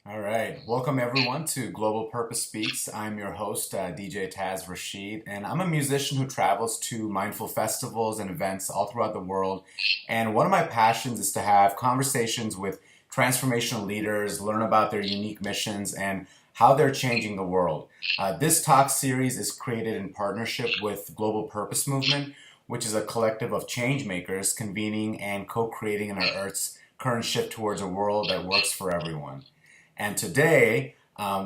All right. Welcome everyone to Global Purpose Speaks. I'm your host, DJ Taz Rashid, and I'm a musician who travels to mindful festivals and events all throughout the world. And one of my passions is to have conversations with transformational leaders, learn about their unique missions and how they're changing the world. This talk series is created in partnership with Global Purpose Movement, which is a collective of change makers convening and co-creating in our Earth's current shift towards a world that works for everyone. And today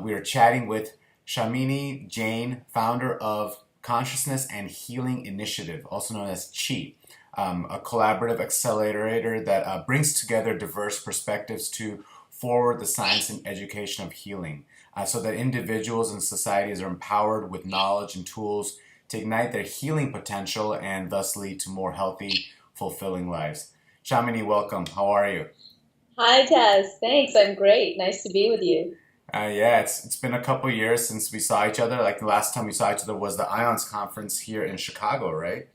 we are chatting with Shamini Jain, founder of Consciousness and Healing Initiative, also known as CHI, a collaborative accelerator that brings together diverse perspectives to forward the science and education of healing so that individuals and societies are empowered with knowledge and tools to ignite their healing potential and thus lead to more healthy, fulfilling lives. Shamini, welcome. How are you? Hi, Taz. Thanks. I'm great. Nice to be with you. Yeah, it's been a couple years since we saw each other. Like the last time we saw each other was the Ions conference here in Chicago, right?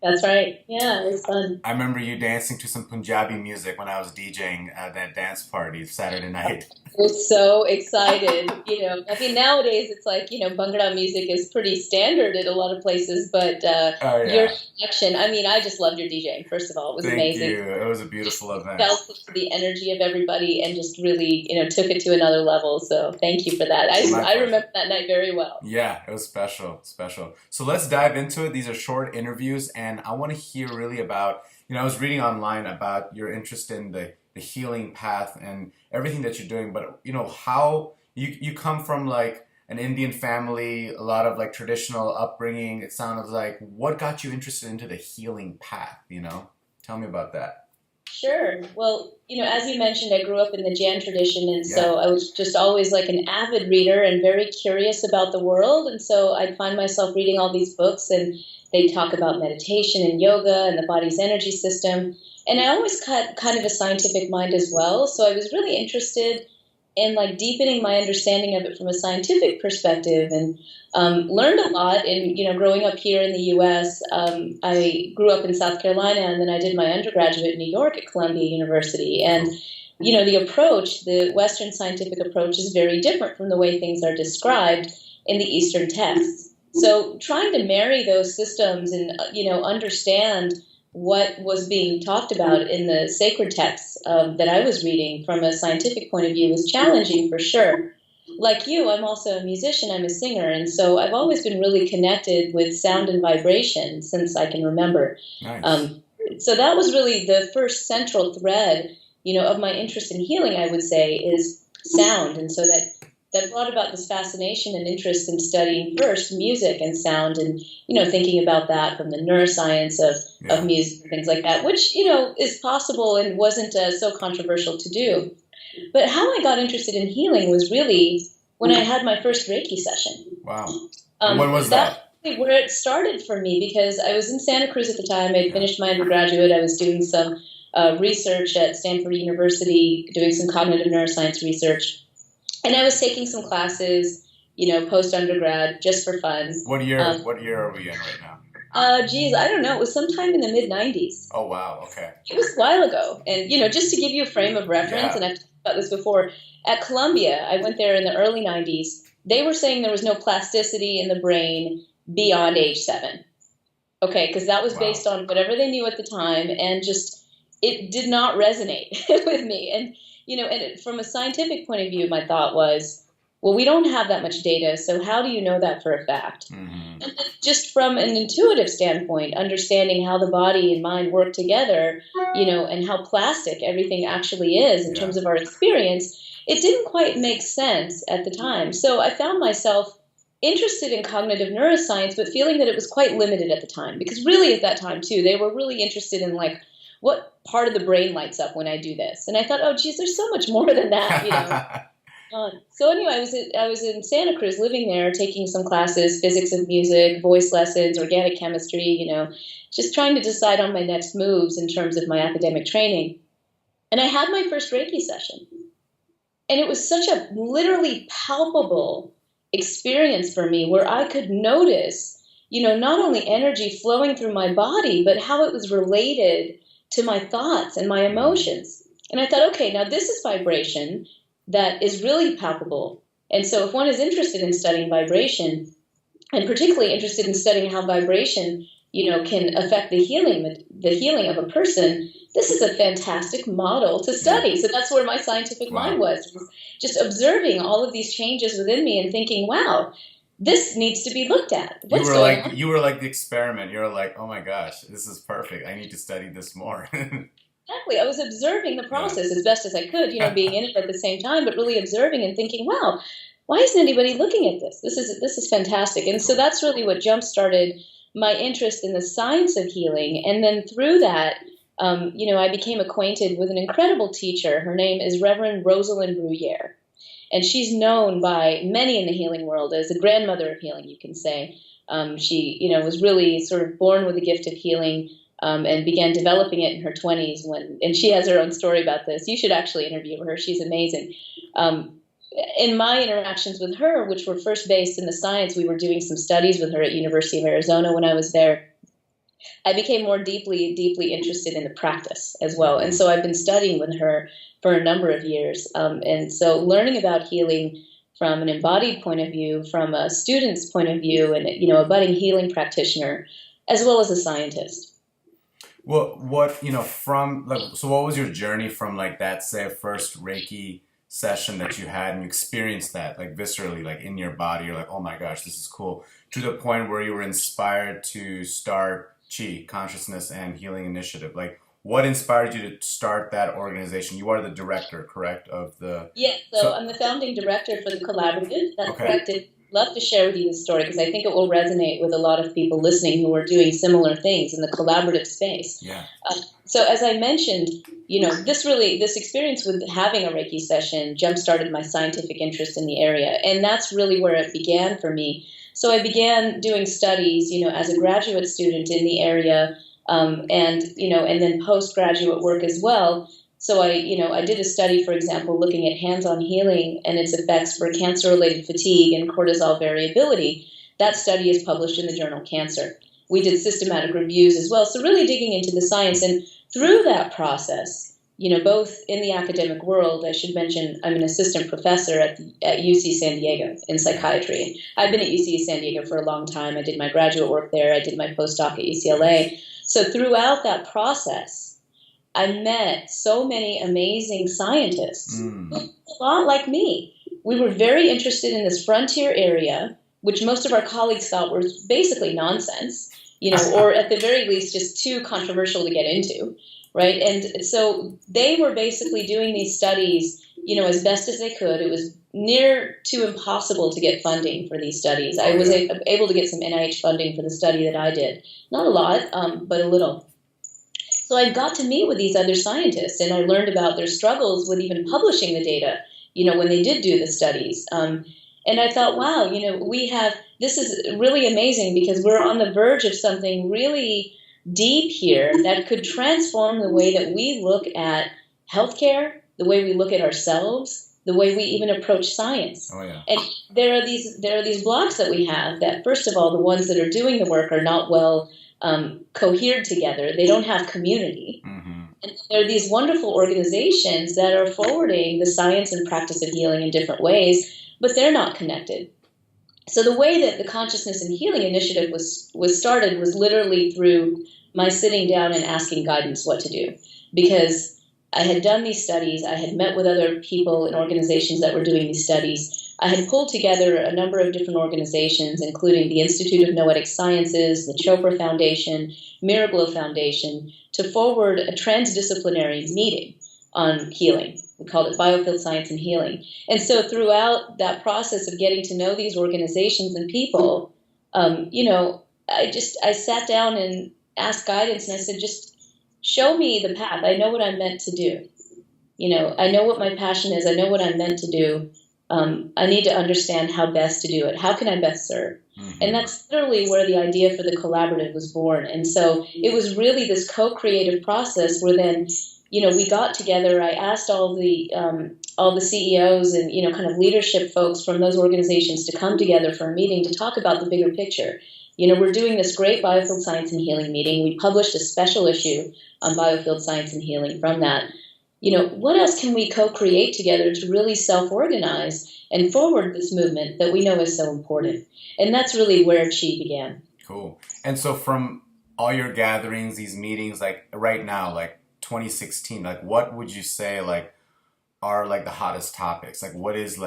That's right. Yeah, it was fun. I remember you dancing to some Punjabi music when I was DJing at that dance party Saturday night. I was so excited. I mean, nowadays it's like, Bhangra music is pretty standard at a lot of places, but Oh your yeah, connection, I mean, I just loved your DJing, first of all. It was thank amazing. you. It was a beautiful event. Felt the energy of everybody and just really, took it to another level. So thank you for that. My I pleasure. remember that night very well. Yeah, it was special, special. So let's dive into it. These are short interviews, and I want to hear really about, I was reading online about your interest in the healing path and everything that you're doing, but how you come from like an Indian family, a lot of like traditional upbringing. It sounded like what got you interested into the healing path? Tell me about that. Sure. Well, as you mentioned, I grew up in the Jan tradition, and Yeah, so I was just always like an avid reader and very curious about the world. And so I'd find myself reading all these books, and they talk about meditation and yoga and the body's energy system. And I always had kind of a scientific mind as well. So I was really interested and like deepening my understanding of it from a scientific perspective and learned a lot in growing up here in the US. I grew up in South Carolina and then I did my undergraduate in New York at Columbia University, and the Western scientific approach is very different from the way things are described in the Eastern texts. So trying to marry those systems and understand what was being talked about in the sacred texts that I was reading from a scientific point of view was challenging for sure. Like you, I'm also a musician, I'm a singer, and so I've always been really connected with sound and vibration since I can remember. nice. Um, so that was really the first central thread, of my interest in healing, I would say, is sound. And so that brought about this fascination and interest in studying first music and sound and, thinking about that from the neuroscience of Yeah. music and things like that, which, is possible and wasn't so controversial to do. But how I got interested in healing was really when I had my first Reiki session. Wow. And when was That's that? really where it started for me because I was in Santa Cruz at the time. I'd Yeah. finished my undergraduate. I was doing some research at Stanford University, doing some cognitive neuroscience research. And I was taking some classes, post undergrad just for fun. What year? Um, What year are we in right now? Geez, I don't know. It was sometime in the mid 90s. Oh wow. Okay. It was a while ago. And, just to give you a frame of reference, Yeah. and I've talked about this before, at Columbia, I went there in the early 90s. They were saying there was no plasticity in the brain beyond age 7. Okay, because that was Wow. based on whatever they knew at the time, and just it did not resonate with me. And from a scientific point of view, my thought was, well, we don't have that much data, so how do you know that for a fact? Hmm. And then just from an intuitive standpoint, understanding how the body and mind work together, and how plastic everything actually is in Yeah. terms of our experience, it didn't quite make sense at the time. So I found myself interested in cognitive neuroscience, but feeling that it was quite limited at the time. Because really at that time, too, they were really interested in like, what part of the brain lights up when I do this? And I thought, oh, geez, there's so much more than that. So anyway, I was in Santa Cruz, living there, taking some classes, physics of music, voice lessons, organic chemistry, just trying to decide on my next moves in terms of my academic training. And I had my first Reiki session. And it was such a literally palpable experience for me where I could notice, not only energy flowing through my body, but how it was related to my thoughts and my emotions. And I thought, okay, now this is vibration. that is really palpable. And so if one is interested in studying vibration, and particularly interested in studying how vibration, can affect the healing of a person, this is a fantastic model to Yeah. study. So that's where my scientific mind Wow. was just observing all of these changes within me and thinking, wow, this needs to be looked at. What's going on? You were like the experiment. You were like, oh my gosh, this is perfect. I need to study this more. Exactly. I was observing the Yeah. process as best as I could, being in it at the same time, but really observing and thinking, wow, why isn't anybody looking at this? This is fantastic. And so Cool. that's really what jump started my interest in the science of healing. And then through that, I became acquainted with an incredible teacher. Her name is Reverend Rosalind Bruyere. And she's known by many in the healing world as the grandmother of healing, you can say. She, was really sort of born with the gift of healing, and began developing it in her 20s. And she has her own story about this. You should actually interview her. She's amazing. Um, in my interactions with her, which were first based in the science, we were doing some studies with her at University of Arizona when I was there. I became more deeply, deeply interested in the practice as well. And so I've been studying with her for a number of years. And so learning about healing from an embodied point of view, from a student's point of view, and, a budding healing practitioner, as well as a scientist. Well, what, from like, so what was your journey from like that, say, first Reiki session that you had and you experienced that like viscerally, like in your body, you're like, oh my gosh, this is cool, to the point where you were inspired to start Chi, Consciousness and Healing Initiative? Like, what inspired you to start that organization? You are the director, correct, of the... Yes, so I'm the founding director for the collaborative. That's Okay. correct. I'd love to share with you this story because I think it will resonate with a lot of people listening who are doing similar things in the collaborative space. Yeah. So as I mentioned, this experience with having a Reiki session jump-started my scientific interest in the area. And that's really where it began for me. So I began doing studies, as a graduate student in the area, and then postgraduate work as well. So I did a study, for example, looking at hands-on healing and its effects for cancer-related fatigue and cortisol variability. That study is published in the journal Cancer. We did systematic reviews as well. So really digging into the science. And through that process, both in the academic world, I should mention I'm an assistant professor at UC San Diego in psychiatry. I've been at UC San Diego for a long time. I did my graduate work there. I did my postdoc at UCLA. So throughout that process, I met so many amazing scientists, who were a lot like me. We were very interested in this frontier area, which most of our colleagues thought was basically nonsense, or at the very least just too controversial to get into, right? And so they were basically doing these studies, as best as they could. It was near to impossible to get funding for these studies. I was able to get some NIH funding for the study that I did. Not a lot, but a little. So I got to meet with these other scientists, and I learned about their struggles with even publishing the data, when they did do the studies. And I thought, wow, this is really amazing because we're on the verge of something really deep here that could transform the way that we look at healthcare, the way we look at ourselves, the way we even approach science. Oh, yeah. And there are these blocks that we have that, first of all, the ones that are doing the work are not well cohered together. They don't have community. Mm-hmm. And there are these wonderful organizations that are forwarding the science and practice of healing in different ways, but they're not connected. So the way that the Consciousness and Healing Initiative was started was literally through my sitting down and asking guidance what to do. Because I had done these studies, I had met with other people and organizations that were doing these studies. I had pulled together a number of different organizations, including the Institute of Noetic Sciences, the Chopra Foundation, Miraglow Foundation, to forward a transdisciplinary meeting on healing. We called it Biofield Science and Healing. And so throughout that process of getting to know these organizations and people, I sat down and asked guidance, and I said, just show me the path. I know what I'm meant to do. I know what my passion is. I know what I'm meant to do. I need to understand how best to do it. How can I best serve? Mm-hmm. And that's literally where the idea for the collaborative was born. And so it was really this co-creative process where then, we got together. I asked all the CEOs and, kind of leadership folks from those organizations to come together for a meeting to talk about the bigger picture. We're doing this great Biofield Science and Healing meeting. We published a special issue on Biofield Science and Healing from that. what else can we co-create together to really self-organize and forward this movement that we know is so important? And that's really where Chi began. Cool. And so from all your gatherings, these meetings, like right now, like 2016, like what would you say like are like the hottest topics? Like what is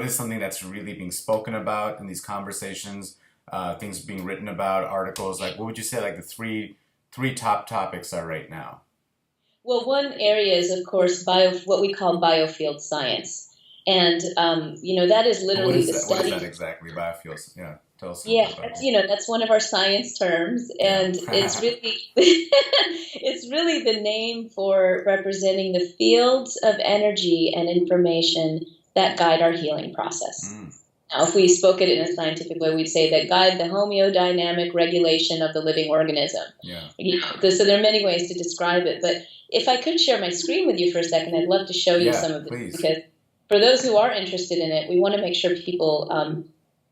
something that's really being spoken about in these conversations, things being written about, articles, like what would you say like the three top topics are right now? Well, one area is, of course, what we call biofield science. And, that is What literally is the that? What is that study. exactly? Biofuels. Yeah. Tell us a little Yeah, bit about that's one of our science terms, it. and it's Yeah. really it's really the name for representing the fields of energy and information that guide our healing process. Mm, Now, if we spoke it in a scientific way, we'd say that guide the homeodynamic regulation of the living organism. yeah. So there are many ways to describe it, but if I could share my screen with you for a second, I'd love to show you Yeah, some of this please. because for those who are interested in it, we want to make sure people,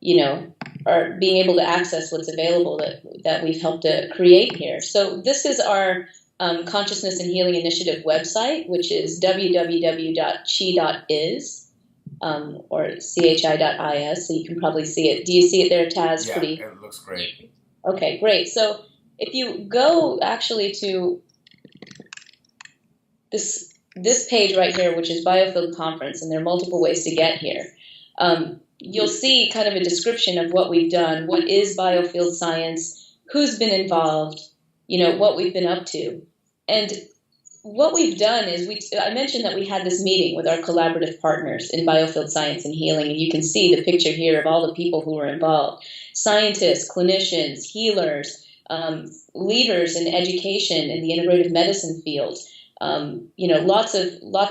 you know, are being able to access what's available that we've helped to create here. So this is our Consciousness and Healing Initiative website, which is www.chi.is or chi.is. So you can probably see it. Do you see it there, Taz? Yeah, Pretty. it looks great. Okay, great. So if you go actually to this page right here, which is Biofield Conference, and there are multiple ways to get here. You'll see kind of a description of what we've done, what is biofield science, who's been involved, what we've been up to. And what we've done is I mentioned that we had this meeting with our collaborative partners in biofield science and healing, and you can see the picture here of all the people who were involved: scientists, clinicians, healers, leaders in education in the integrative medicine field. Lots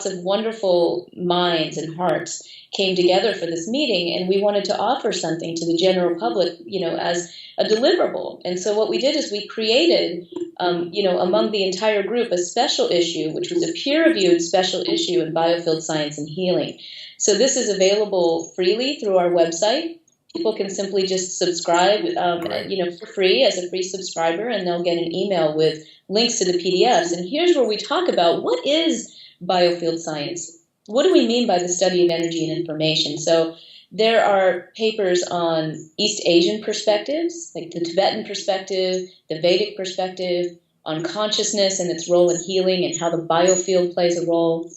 of wonderful minds and hearts came together for this meeting, and we wanted to offer something to the general public, as a deliverable. And so what we did is we created, among the entire group, a special issue, which was a peer-reviewed special issue in biofield science and healing. So this is available freely through our website. People can simply just subscribe, for free as a free subscriber, and they'll get an email with links to the PDFs. And here's where we talk about what is biofield science. What do we mean by the study of energy and information? So there are papers on East Asian perspectives, like the Tibetan perspective, the Vedic perspective, on consciousness and its role in healing and how the biofield plays a role.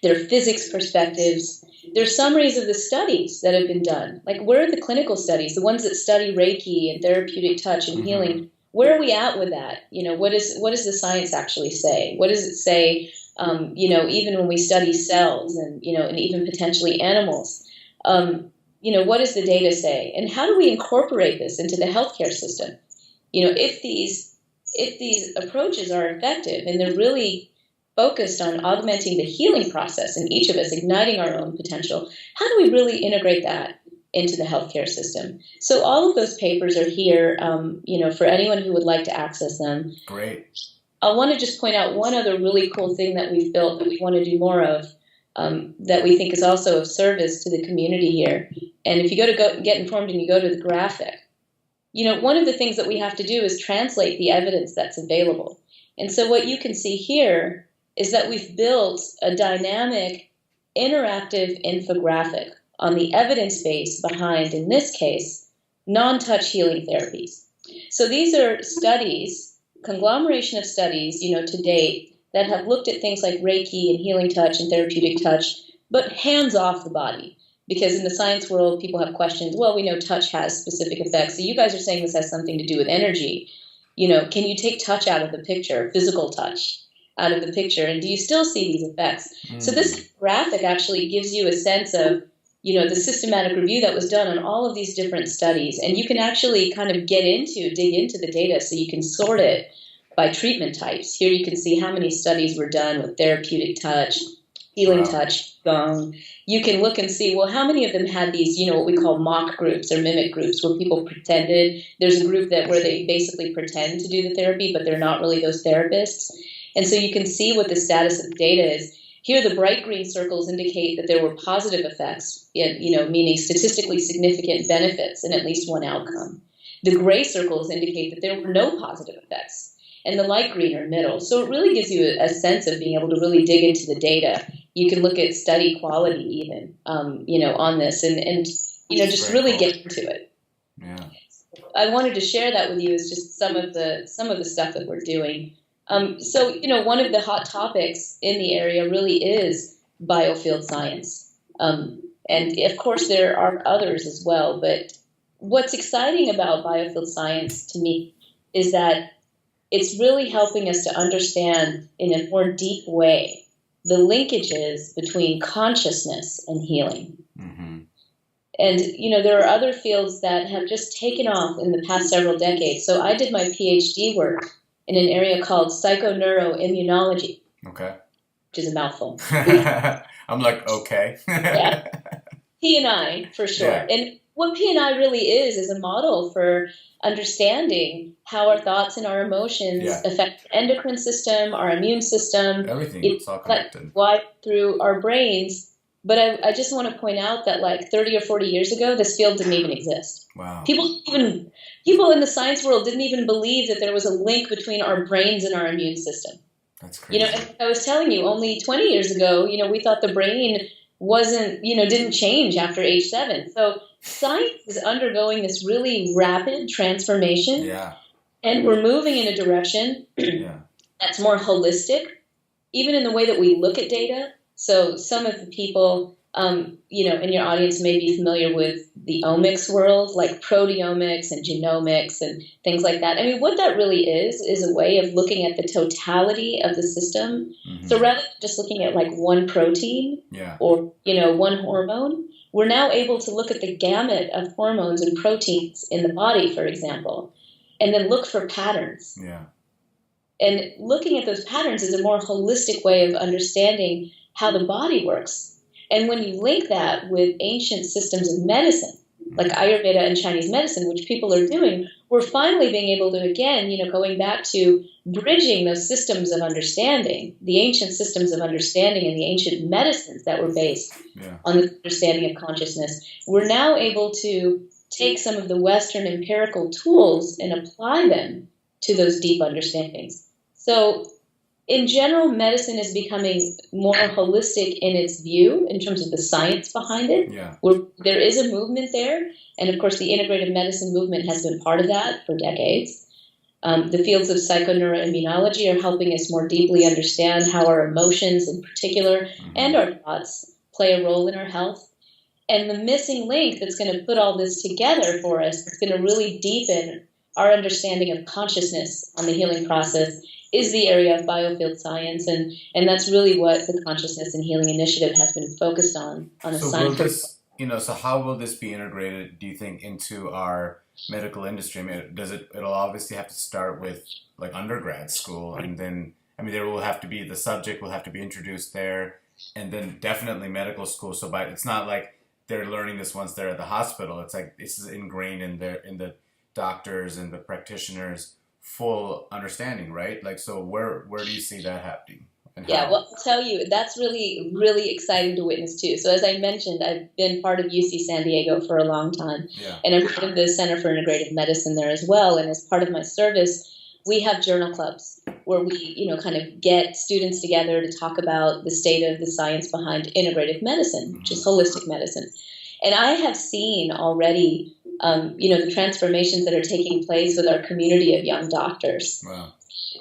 There are physics perspectives. There are summaries of the studies that have been done. Like, where are the clinical studies, the ones that study Reiki and therapeutic touch and Mm-hmm. healing? Where are we at with that? What does the science actually say? What does it say? Even when we study cells and even potentially animals, what does the data say? And how do we incorporate this into the healthcare system? If these approaches are effective and they're really focused on augmenting the healing process in each of us, igniting our own potential, how do we really integrate that into the healthcare system? So all of those papers are here, for anyone who would like to access them. Great. I want to just point out one other really cool thing that we've built that we want to do more of, that we think is also of service to the community here. And if you go get informed and you go to the graphic, one of the things that we have to do is translate the evidence that's available. And so what you can see here is that we've built a dynamic, interactive infographic on the evidence base behind, in this case, non-touch healing therapies. So these are studies, conglomeration of studies, to date, that have looked at things like Reiki and healing touch and therapeutic touch, but hands off the body. Because in the science world, people have questions. Well, we know touch has specific effects. So you guys are saying this has something to do with energy. Can you take touch out of the picture, physical touch out of the picture? And do you still see these effects? So this graphic actually gives you a sense of, the systematic review that was done on all of these different studies. And you can actually kind of dig into the data so you can sort it by treatment types. Here you can see how many studies were done with therapeutic touch, healing touch, gong. You can look and see, well, how many of them had these, what we call mock groups or mimic groups where people pretended. There's a group where they basically pretend to do the therapy, but they're not really those therapists. And so you can see what the status of the data is. Here, the bright green circles indicate that there were positive effects, meaning statistically significant benefits in at least one outcome. The gray circles indicate that there were no positive effects. and the light green are middle. So it really gives you a sense of being able to really dig into the data. You can look at study quality even, on this and just Very really cool. get into it. Yeah. I wanted to share that with you as just some of the stuff that we're doing. So one of the hot topics in the area really is biofield science. And of course, there are others as well. But what's exciting about biofield science to me is that it's really helping us to understand in a more deep way the linkages between consciousness and healing. Mm-hmm. And, there are other fields that have just taken off in the past several decades. So I did my PhD work in an area called psychoneuroimmunology, Okay. which is a mouthful. I'm like, okay. Yeah. P&I for short. Yeah. And what P&I really is a model for understanding how our thoughts and our emotions Yeah. affect the endocrine system, our immune system. Everything. It's all connected. Why through our brains. But I just want to point out that like 30 or 40 years ago, this field didn't even exist. Wow. People in the science world didn't even believe that there was a link between our brains and our immune system. That's crazy. I was telling you, only 20 years ago, we thought the brain didn't change after age 7. So science is undergoing this really rapid transformation. Yeah. And we're moving in a direction that's more holistic, even in the way that we look at data. So some of the people, in your audience may be familiar with the omics world, like proteomics and genomics and things like that. I mean, what that really is a way of looking at the totality of the system. Mm-hmm. So rather than just looking at like one protein or, one hormone, we're now able to look at the gamut of hormones and proteins in the body, for example, and then look for patterns. Yeah. And looking at those patterns is a more holistic way of understanding how the body works. And when you link that with ancient systems of medicine, like Ayurveda and Chinese medicine, which people are doing, we're finally being able to, again, going back to bridging those systems of understanding, the ancient systems of understanding and the ancient medicines that were based on the understanding of consciousness. We're now able to take some of the Western empirical tools and apply them to those deep understandings. So in general, medicine is becoming more holistic in its view in terms of the science behind it. Yeah. There is a movement there. And of course, the integrative medicine movement has been part of that for decades. The fields of psychoneuroimmunology are helping us more deeply understand how our emotions in particular and our thoughts play a role in our health. And the missing link that's going to put all this together for us, that's going to really deepen our understanding of consciousness on the healing process, is the area of biofield science, and that's really what the Consciousness and Healing Initiative has been focused on a science. So how will this be integrated, do you think, into our medical industry? I mean, it'll obviously have to start with like undergrad school, and then, there will have to be, the subject will have to be introduced there, and then definitely medical school. So it's not like they're learning this once they're at the hospital. It's like this is ingrained in the doctors and the practitioners' full understanding, right? Like, so where do you see that happening? Yeah, well, I'll tell you, that's really, really exciting to witness too. So as I mentioned, I've been part of UC San Diego for a long time, and I'm part of the Center for Integrative Medicine there as well. And as part of my service, we have journal clubs where we, kind of get students together to talk about the state of the science behind integrative medicine, which is holistic medicine. And I have seen already, the transformations that are taking place with our community of young doctors. Wow.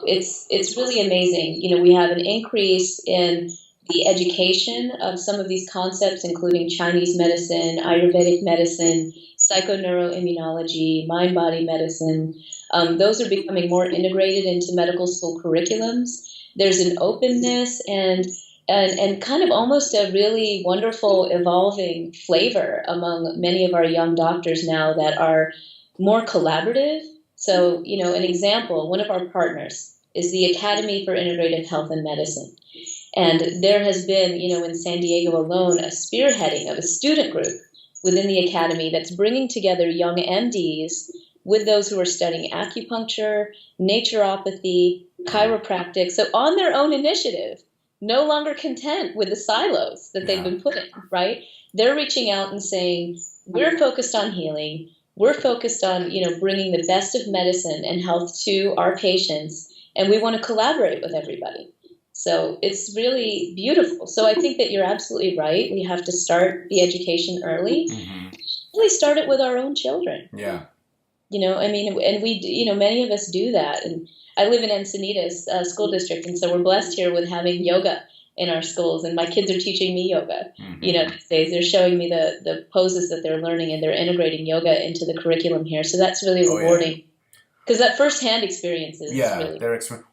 It's really amazing. We have an increase in the education of some of these concepts, including Chinese medicine, Ayurvedic medicine, psychoneuroimmunology, mind-body medicine. Those are becoming more integrated into medical school curriculums. There's an openness and kind of almost a really wonderful evolving flavor among many of our young doctors now that are more collaborative. So, an example, one of our partners is the Academy for Integrative Health and Medicine. And there has been, in San Diego alone, a spearheading of a student group within the Academy that's bringing together young MDs with those who are studying acupuncture, naturopathy, chiropractic. So on their own initiative, no longer content with the silos that they've been put in, right? They're reaching out and saying, we're focused on healing. We're focused on, bringing the best of medicine and health to our patients. and we want to collaborate with everybody. So it's really beautiful. So I think that you're absolutely right. We have to start the education early. Mm-hmm. Really start it with our own children. Yeah. I mean, and we, many of us do that. And I live in Encinitas school district, and so we're blessed here with having yoga in our schools. And my kids are teaching me yoga. Mm-hmm. These days they're showing me the poses that they're learning, and they're integrating yoga into the curriculum here. So that's really rewarding. Because that firsthand experience is really.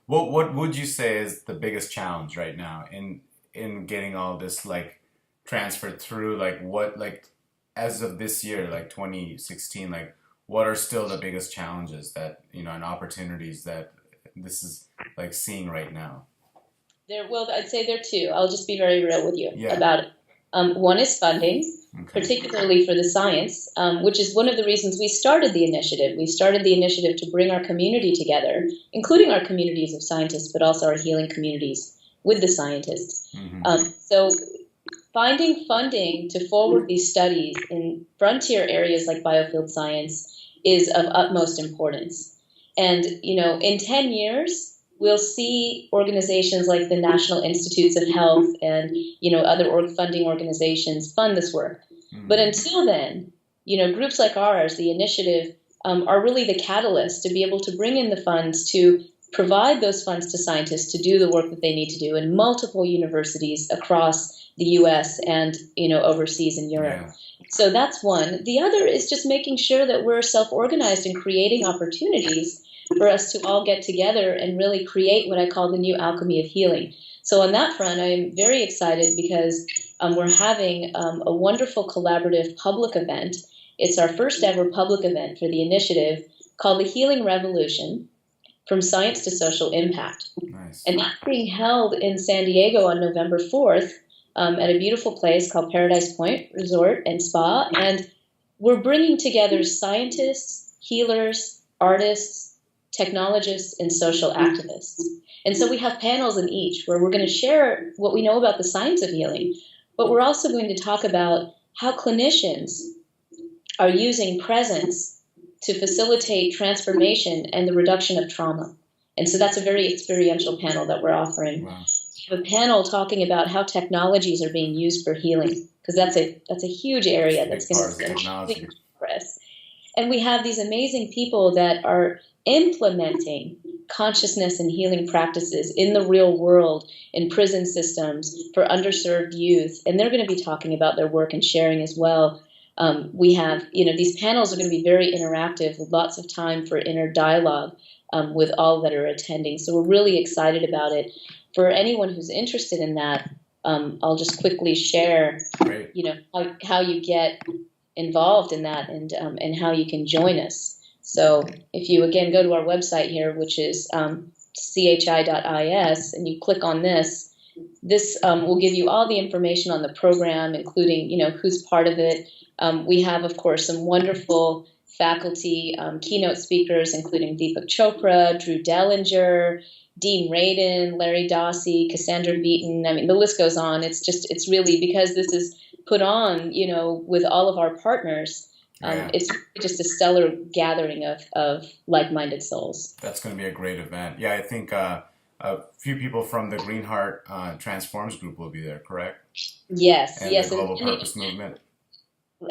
What would you say is the biggest challenge right now in getting all this like transferred through? Like what, like as of this year, like 2016, like what are still the biggest challenges that, and opportunities that this is like seeing right now? Well, I'd say there are two. I'll just be very real with you Yeah. about it. One is funding, Okay. particularly for the science, which is one of the reasons we started the initiative. We started the initiative to bring our community together, including our communities of scientists, but also our healing communities with the scientists. Mm-hmm. So finding funding to forward these studies in frontier areas like biofield science is of utmost importance. And, in 10 years, we'll see organizations like the National Institutes of Health and, other funding organizations fund this work. Mm-hmm. But until then, groups like ours, the initiative, are really the catalyst to be able to bring in the funds to provide those funds to scientists to do the work that they need to do in multiple universities across the U.S. and, overseas in Europe. Yeah. So that's one. The other is just making sure that we're self-organized and creating opportunities for us to all get together and really create what I call the new alchemy of healing. So on that front, I'm very excited because we're having a wonderful collaborative public event. It's our first ever public event for the initiative called the Healing Revolution, From Science to Social Impact. Nice. And that's being held in San Diego on November 4th at a beautiful place called Paradise Point Resort and Spa. And we're bringing together scientists, healers, artists, technologists, and social activists. And so we have panels in each where we're going to share what we know about the science of healing, but we're also going to talk about how clinicians are using presence to facilitate transformation and the reduction of trauma. And so that's a very experiential panel that we're offering. Wow. We have a panel talking about how technologies are being used for healing, because that's a huge area that's going to be amazing for us. And we have these amazing people that are implementing consciousness and healing practices in the real world, in prison systems, for underserved youth. And they're going to be talking about their work and sharing as well. We have, these panels are going to be very interactive with lots of time for inner dialogue with all that are attending. So we're really excited about it. For anyone who's interested in that, I'll just quickly share, how you get involved in that and how you can join us. So if you, again, go to our website here, which is chi.is, and you click on this will give you all the information on the program, including, who's part of it. We have, of course, some wonderful faculty keynote speakers, including Deepak Chopra, Drew Dellinger, Dean Radin, Larry Dossey, Cassandra Beaton. I mean, the list goes on. It's really, because this is put on, with all of our partners, it's just a stellar gathering of like-minded souls. That's going to be a great event. Yeah, I think a few people from the Green Heart Transforms group will be there, correct? Yes, and yes. The Global Purpose Movement.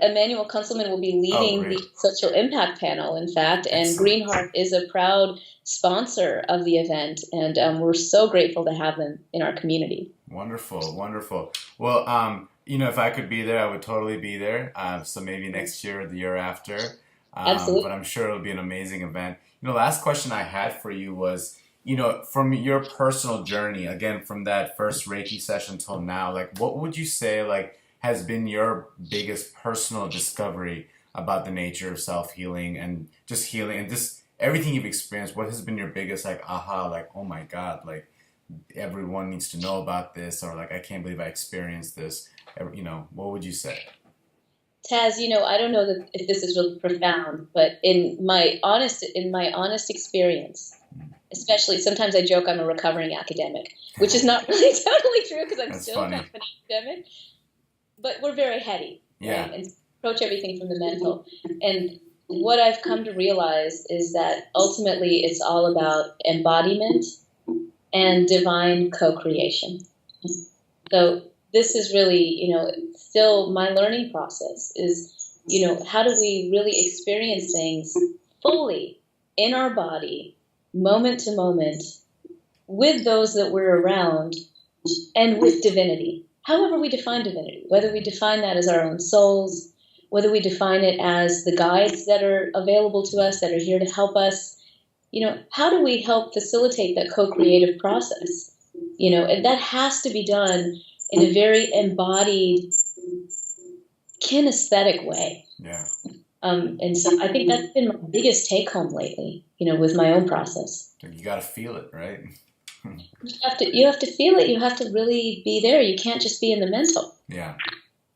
Emmanuel Kunselman will be leading the social impact panel, in fact, and Green Heart is a proud sponsor of the event, and we're so grateful to have them in our community. Wonderful, wonderful. Well, if I could be there, I would totally be there. So maybe next year or the year after. Absolutely. But I'm sure it'll be an amazing event. Last question I had for you was, from your personal journey, again, from that first Reiki session till now, like, what would you say, like, has been your biggest personal discovery about the nature of self-healing and just healing and just everything you've experienced? What has been your biggest, like, aha, like, oh my God, like, everyone needs to know about this, or like, I can't believe I experienced this? What would you say? Taz, I don't know if this is really profound, but in my honest experience, especially, sometimes I joke I'm a recovering academic, which is not really totally true because I'm still kind of an academic, but we're very heady, right? And approach everything from the mental. And what I've come to realize is that ultimately it's all about embodiment and divine co-creation. So this is really, still my learning process is, how do we really experience things fully in our body, moment to moment, with those that we're around, and with divinity, however we define divinity, whether we define that as our own souls, whether we define it as the guides that are available to us, that are here to help us, how do we help facilitate that co-creative process? And that has to be done in a very embodied, kinesthetic way. Yeah. And so I think that's been my biggest take home lately, with my own process. You got to feel it, right? You have to feel it. You have to really be there. You can't just be in the mental. Yeah,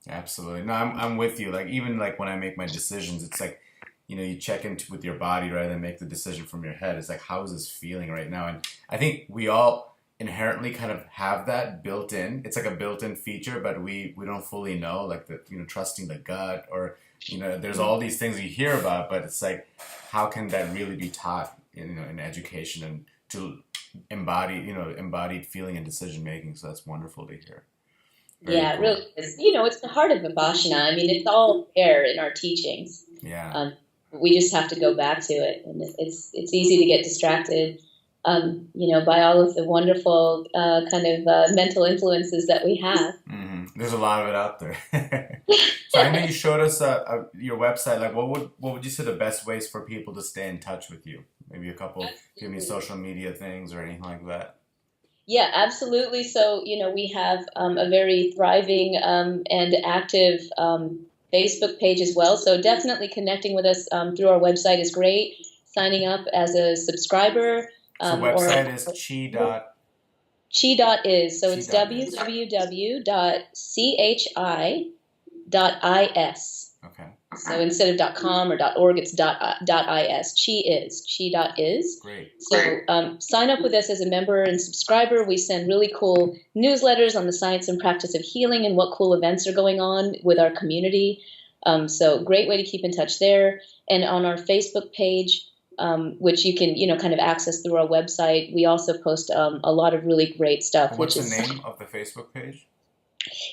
absolutely. No, I'm with you. Like, even like when I make my decisions, it's like, you check into with your body rather than make the decision from your head. It's like, how is this feeling right now? And I think we all inherently kind of have that built in. It's like a built-in feature, but we don't fully know, like the trusting the gut, or there's all these things you hear about, but it's like, how can that really be taught in education and to embody embodied feeling and decision making? So that's wonderful to hear. Very Yeah, it cool. really is. It's the heart of Vipassana. I mean, it's all there in our teachings. Yeah. We just have to go back to it, and it's easy to get distracted, by all of the wonderful mental influences that we have. Mm-hmm. There's a lot of it out there. So I know you showed us your website. Like, what would you say the best ways for people to stay in touch with you? Maybe a couple, give me social media things or anything like that. Yeah, absolutely. So, we have a very thriving and active Facebook page as well. So definitely connecting with us through our website is great. Signing up as a subscriber. So website is chi.is. Chi.is. So Chi it's dot is. www.chi.is. Okay. So instead of .com or .org, it's .is. Chi.is. Great. So sign up with us as a member and subscriber. We send really cool newsletters on the science and practice of healing and what cool events are going on with our community. So great way to keep in touch there. And on our Facebook page, which you can, kind of access through our website, we also post a lot of really great stuff. What's the name of the Facebook page?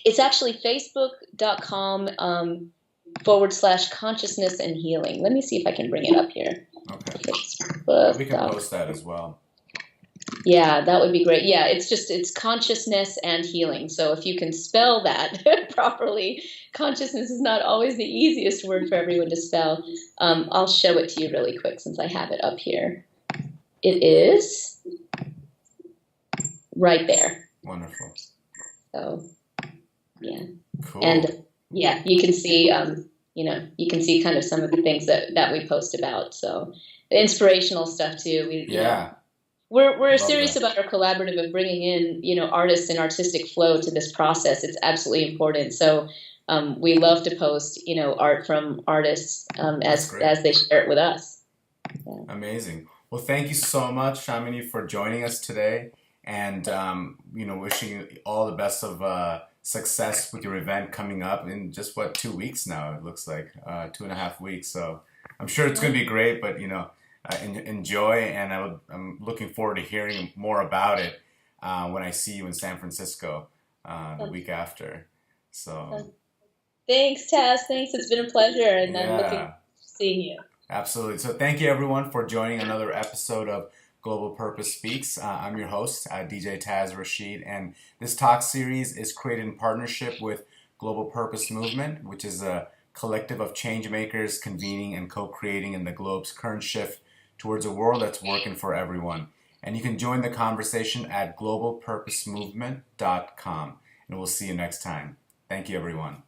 It's actually facebook.com/consciousness and healing. Let me see if I can bring it up here. Okay. Facebook. We can post that as well. Yeah, that would be great. Yeah, it's consciousness and healing. So if you can spell that properly, consciousness is not always the easiest word for everyone to spell. I'll show it to you really quick since I have it up here. It is right there. Wonderful. So, yeah. Cool. And yeah, you can see, you can see kind of some of the things that we post about. So the inspirational stuff too. We're serious about our collaborative of bringing in, artists and artistic flow to this process. It's absolutely important. So we love to post, art from artists as they share it with us. Yeah. Amazing. Well, thank you so much, Shamini, for joining us today, and wishing you all the best of success with your event coming up in just 2 weeks now. It looks like 2.5 weeks. So I'm sure it's going to be great, but enjoy, and I'm looking forward to hearing more about it when I see you in San Francisco the week after. So thanks, Taz. Thanks. It's been a pleasure, and I'm looking forward to seeing you. Absolutely. So thank you, everyone, for joining another episode of Global Purpose Speaks. I'm your host, DJ Taz Rashid, and this talk series is created in partnership with Global Purpose Movement, which is a collective of change makers convening and co-creating in the globe's current shift towards a world that's working for everyone. And you can join the conversation at globalpurposemovement.com. And we'll see you next time. Thank you, everyone.